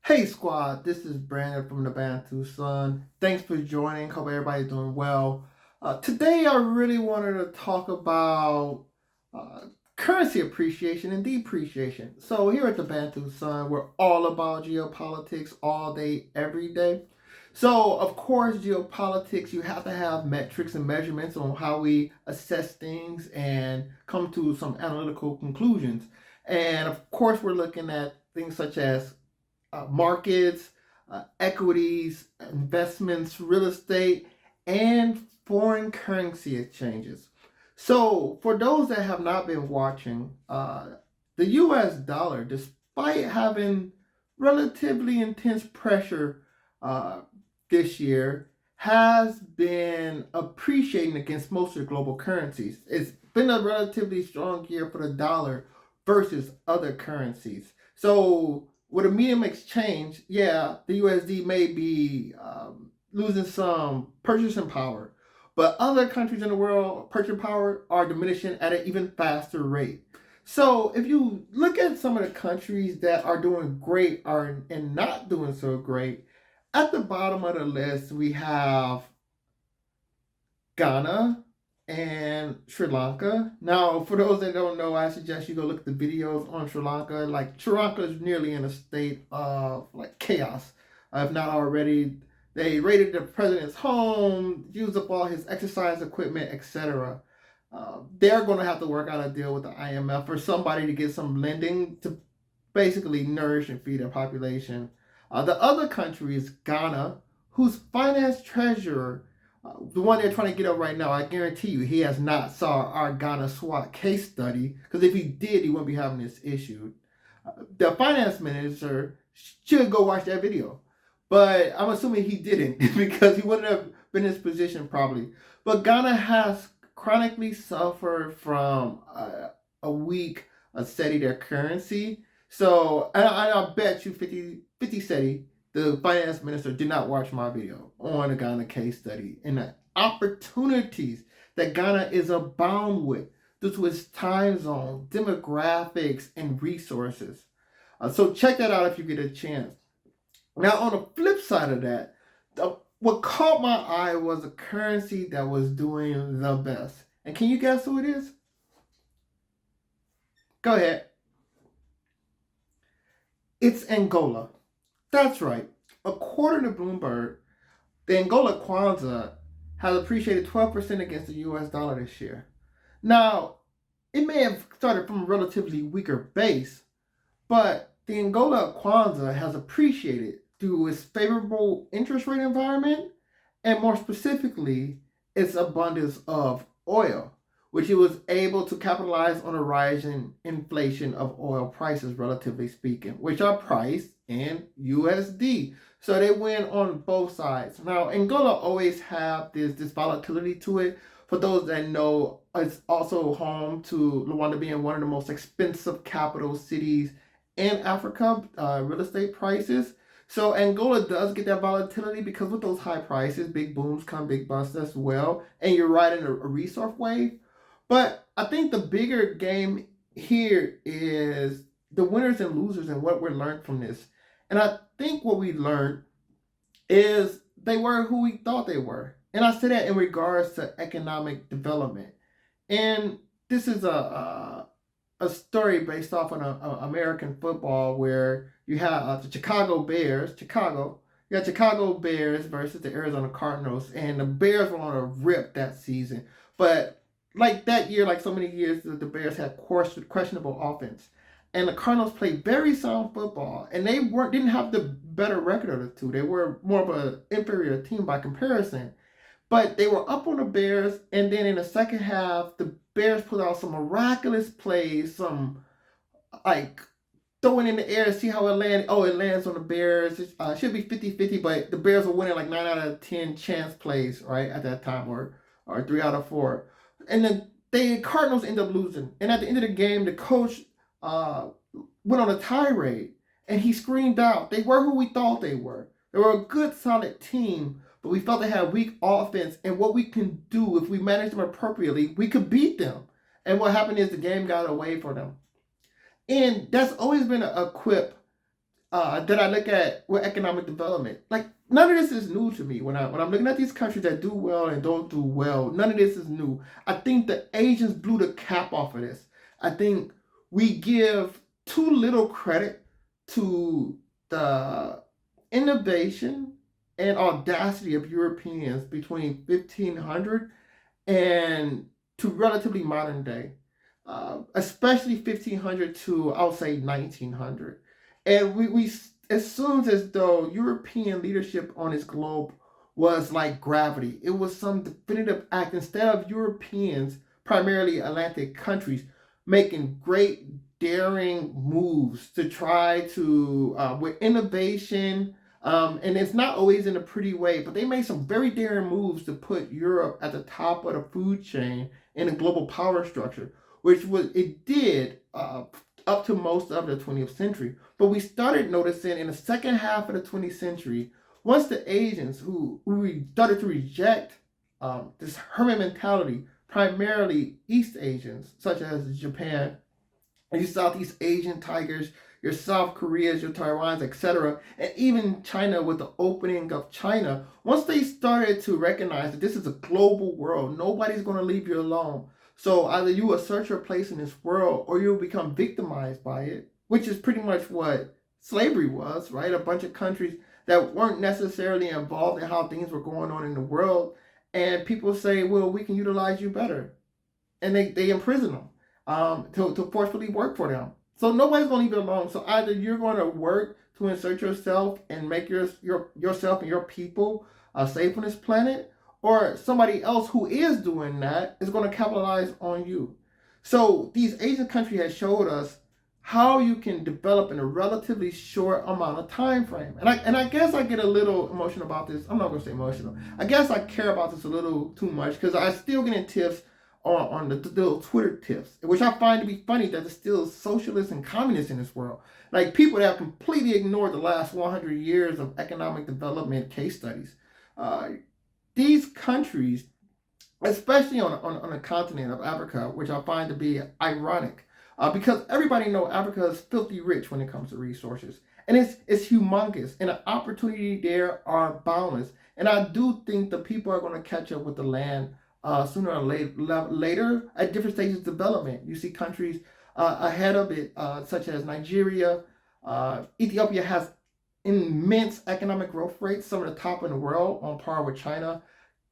Hey squad, this is Brandon from the Bantu Sun. Thanks for joining. Hope everybody's doing well. Today I really wanted to talk about uh, currency appreciation and depreciation. So here at the Bantu Sun, we're all about geopolitics all day, every day. So of course, geopolitics, you have to have metrics and measurements on how we assess things and come to some analytical conclusions. And of course, we're looking at things such as markets, equities, investments, real estate, and foreign currency exchanges. So, for those that have not been watching, the US dollar, despite having relatively intense pressure uh, this year, has been appreciating against most of the global currencies. It's been a relatively strong year for the dollar versus other currencies. So, with a medium exchange, yeah, the USD may be losing some purchasing power, but other countries in the world, purchasing power are diminishing at an even faster rate. So if you look at some of the countries that are doing great and not doing so great, at the bottom of the list we have Ghana, and Sri Lanka. Now, for those that don't know, I suggest you go look at the videos on Sri Lanka. Like Sri Lanka is nearly in a state of like chaos. If not already, they raided the president's home, used up all his exercise equipment, etc. They're going to have to work out a deal with the IMF for somebody to get some lending to basically nourish and feed their population. The other country is Ghana, whose finance treasurer, the one they're trying to get up right now, I guarantee you he has not saw our Ghana SWAT case study, because if he did, he wouldn't be having this issue. The finance minister should go watch that video, but I'm assuming he didn't because he wouldn't have been in his position probably. But Ghana has chronically suffered from a weak, a steady their currency. So I bet you 50 steady the finance minister did not watch my video on the Ghana case study and the opportunities that Ghana is abound with due to its time zone, demographics, and resources. So check that out if you get a chance. Now, on the flip side of that, what caught my eye was a currency that was doing the best. And can you guess who it is? Go ahead. It's Angola. That's right. According to Bloomberg, the Angola Kwanza has appreciated 12% against the US dollar this year. Now, it may have started from a relatively weaker base, but the Angola Kwanza has appreciated due to its favorable interest rate environment and more specifically, its abundance of oil, which it was able to capitalize on a rising inflation of oil prices, relatively speaking, which are priced in USD. So they win on both sides. Now, Angola always have this volatility to it. For those that know, it's also home to Luanda being one of the most expensive capital cities in Africa, real estate prices. So Angola does get that volatility because with those high prices, big booms come, big busts as well, and you're riding a resource wave. But I think the bigger game here is the winners and losers and what we learned from this. And I think what we learned is they were who we thought they were. And I say that in regards to economic development. And this is a story based off on American football where you have the Chicago Bears, you got Chicago Bears versus the Arizona Cardinals, and the Bears were on a rip that season. But like that year, like so many years, the Bears had questionable offense, and the Cardinals played very sound football, and they didn't have the better record of the two. They were more of an inferior team by comparison. But they were up on the Bears, and then in the second half, the Bears put out some miraculous plays, some like throwing in the air to see how it lands. Oh, it lands on the Bears. It should be 50-50, but the Bears were winning like 9 out of 10 chance plays, right, at that time, or 3 out of 4. And then the Cardinals end up losing. And at the end of the game, the coach went on a tirade, and he screamed out, they were who we thought they were. They were a good, solid team, but we felt they had weak offense, and what we can do if we manage them appropriately, we could beat them. And what happened is the game got away from them. And that's always been a quip that I look at with economic development. Like none of this is new to me. When I'm looking at these countries that do well and don't do well, none of this is new. I think the Asians blew the cap off of this. I think we give too little credit to the innovation and audacity of Europeans between 1500 and to relatively modern day, especially 1500 to I'll say 1900. And we assumed as though European leadership on this globe was like gravity. It was some definitive act instead of Europeans, primarily Atlantic countries, making great daring moves to try to with innovation, and it's not always in a pretty way, but they made some very daring moves to put Europe at the top of the food chain in a global power structure, which was it did up to most of the 20th century. But we started noticing in the second half of the 20th century, once the Asians who started to reject this hermit mentality, primarily East Asians, such as Japan, and your Southeast Asian tigers, your South Koreas, your Taiwans, etc., and even China with the opening of China, once they started to recognize that this is a global world, nobody's going to leave you alone. So either you assert your place in this world or you'll become victimized by it, which is pretty much what slavery was, right? A bunch of countries that weren't necessarily involved in how things were going on in the world. And people say, well, we can utilize you better. And they imprison them to forcefully work for them. So nobody's going to leave it alone. So either you're going to work to insert yourself and make yourself and your people safe on this planet, or somebody else who is doing that is going to capitalize on you. So these Asian countries have showed us how you can develop in a relatively short amount of time frame. And I guess I get a little emotional about this. I'm not going to say emotional. I guess I care about this a little too much because I still get in tips on the little Twitter tips, which I find to be funny that there's still socialists and communists in this world. Like people that have completely ignored the last 100 years of economic development case studies. These countries, especially on the continent of Africa, which I find to be ironic, because everybody knows Africa is filthy rich when it comes to resources. And it's humongous, and the opportunity there are boundless. And I do think the people are going to catch up with the land sooner or later at different stages of development. You see countries ahead of it, such as Nigeria. Ethiopia has immense economic growth rates, some of the top in the world, on par with China.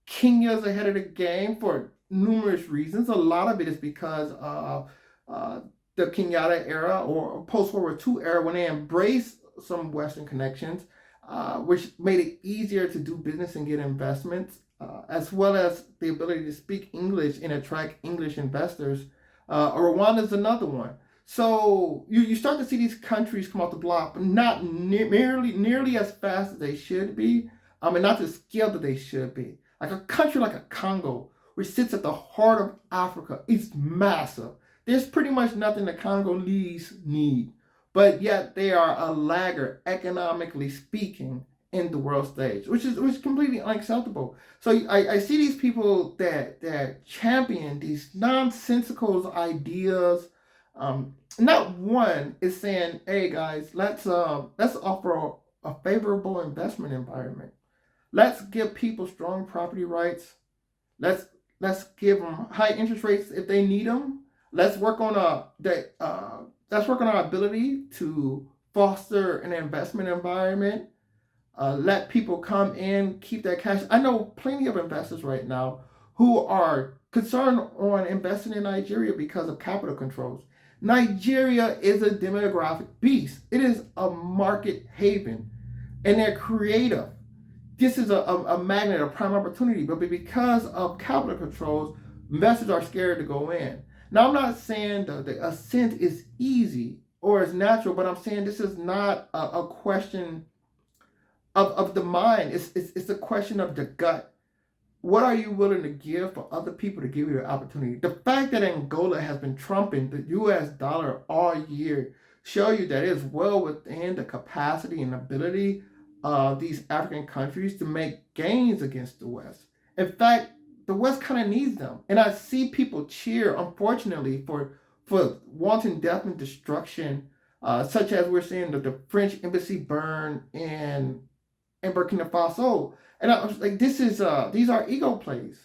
Kenya's ahead of the game for numerous reasons. A lot of it is because of the Kenyatta era or post-World War II era, when they embraced some Western connections, which made it easier to do business and get investments, as well as the ability to speak English and attract English investors. Rwanda is another one. So you start to see these countries come off the block, but not nearly as fast as they should be, and not the scale that they should be. Like a country like a Congo, which sits at the heart of Africa, it's massive. There's pretty much nothing the Congolese need, but yet they are a laggard, economically speaking, in the world stage, which is completely unacceptable. So I see these people that champion these nonsensical ideas. Not one is saying, "Hey guys, let's offer a favorable investment environment. Let's give people strong property rights. Let's give them high interest rates if they need them. Let's work on our ability to foster an investment environment. Let people come in, keep their cash." I know plenty of investors right now who are concerned on investing in Nigeria because of capital controls. Nigeria is a demographic beast. It is a market haven, and they're creative. This is a magnet, a prime opportunity, but because of capital controls, investors are scared to go in. Now, I'm not saying the ascent is easy or is natural, but I'm saying this is not a question of the mind. It's a question of the gut. What are you willing to give for other people to give you the opportunity? The fact that Angola has been trumping the US dollar all year show you that it is well within the capacity and ability of these African countries to make gains against the West. In fact, the West kind of needs them. And I see people cheer, unfortunately, for wanton death and destruction such as we're seeing the French embassy burn in Burkina Faso. And I was like, these are ego plays.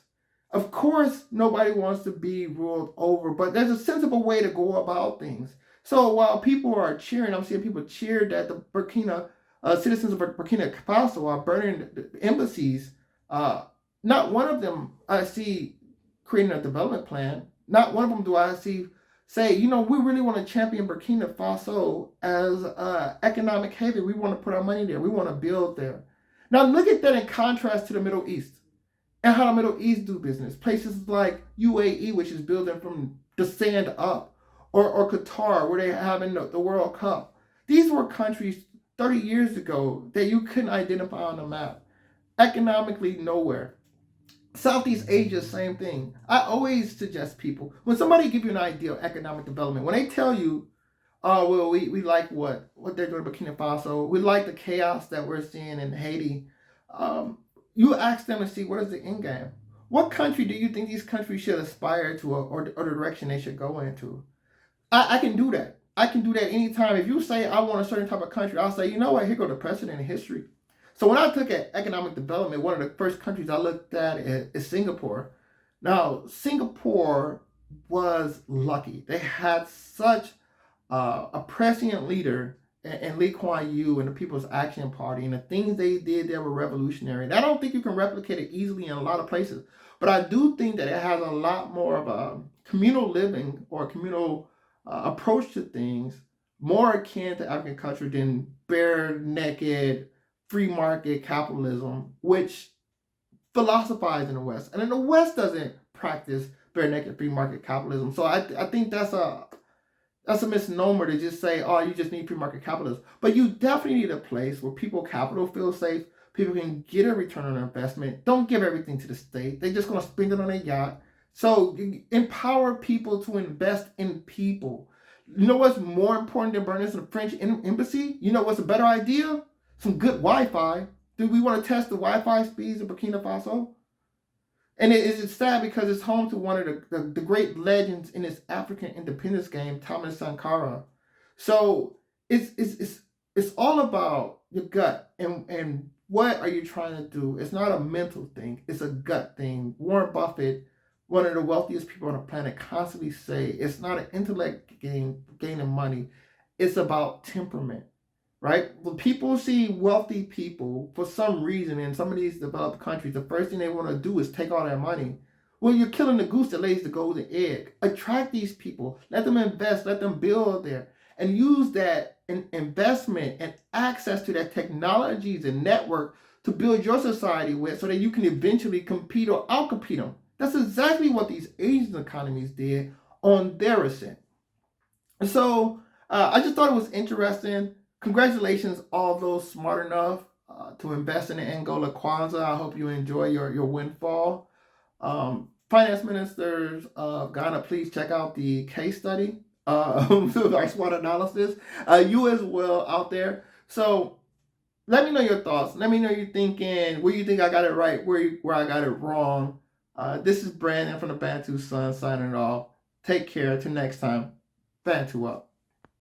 Of course, nobody wants to be ruled over, but there's a sensible way to go about things. So while people are cheering, I'm seeing people cheer that the citizens of Burkina Faso are burning the embassies. Not one of them I see creating a development plan. Not one of them do I see say, we really want to champion Burkina Faso as economic haven. We want to put our money there. We want to build there. Now look at that in contrast to the Middle East and how the Middle East do business. Places like UAE, which is building from the sand up, or Qatar, where they're having the World Cup. These were countries 30 years ago that you couldn't identify on the map. Economically, nowhere. Southeast Asia, same thing. I always suggest people, when somebody give you an idea of economic development, when they tell you, oh, well, we like what they're doing in Burkina Faso, we like the chaos that we're seeing in Haiti, you ask them to see what is the end game. What country do you think these countries should aspire to, or the direction they should go into? I can do that. I can do that anytime. If you say I want a certain type of country, I'll say, you know what, here go the precedent in history. So when I took at economic development, one of the first countries I looked at is Singapore. Now, Singapore was lucky. They had such a prescient leader in Lee Kuan Yew and the People's Action Party, and the things they did there were revolutionary. And I don't think you can replicate it easily in a lot of places, but I do think that it has a lot more of a communal living or communal approach to things, more akin to African culture than bare naked free market capitalism, which philosophizes in the West. And in the West doesn't practice bare naked free market capitalism. So I think that's a misnomer to just say, oh, you just need free market capitalism. But you definitely need a place where capital feels safe, people can get a return on their investment. Don't give everything to the state. They're just going to spend it on a yacht. So empower people to invest in people. You know what's more important than burning the French embassy? You know what's a better idea? Some good Wi-Fi. Do we want to test the Wi-Fi speeds of Burkina Faso? And it's sad because it's home to one of the great legends in this African independence game, Thomas Sankara. So it's all about your gut and what are you trying to do. It's not a mental thing. It's a gut thing. Warren Buffett, one of the wealthiest people on the planet, constantly say it's not an intellect game, gaining money. It's about temperament. Right? When people see wealthy people, for some reason, in some of these developed countries, the first thing they want to do is take all their money. Well, you're killing the goose that lays the golden egg. Attract these people. Let them invest. Let them build there. And use that investment and access to that technologies and network to build your society with so that you can eventually compete or outcompete them. That's exactly what these Asian economies did on their ascent. And so I just thought it was interesting. Congratulations, all those smart enough to invest in the Angola Kwanzaa. I hope you enjoy your windfall. Finance ministers of Ghana, please check out the case study, our SWOT analysis. You as well out there. So let me know your thoughts. Let me know you're thinking, where you think I got it right, where I got it wrong. This is Brandon from the Bantu Sun signing off. Take care. Till next time. Bantu up.